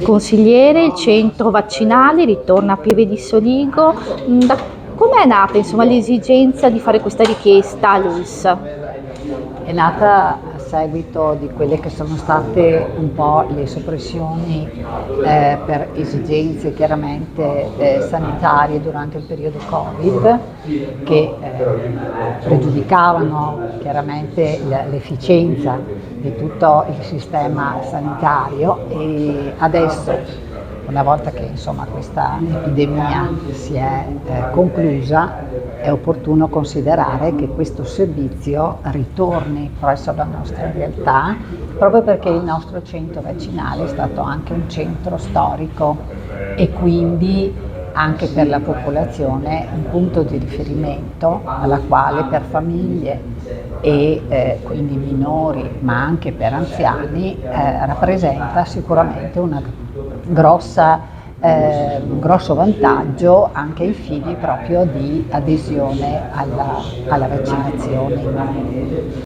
Consigliere, il centro vaccinale ritorna a Pieve di Soligo. Com'è nata insomma, l'esigenza di fare questa richiesta all'ULSS? È nata a seguito di quelle che sono state un po' le soppressioni per esigenze chiaramente sanitarie durante il periodo Covid, che pregiudicavano chiaramente l'efficienza di tutto il sistema sanitario, e adesso, una volta che insomma questa epidemia si è conclusa, è opportuno considerare che questo servizio ritorni presso la nostra realtà, proprio perché il nostro centro vaccinale è stato anche un centro storico e quindi anche per la popolazione un punto di riferimento alla quale per famiglie e quindi minori, ma anche per anziani, rappresenta sicuramente un grosso vantaggio anche ai fini proprio di adesione alla vaccinazione.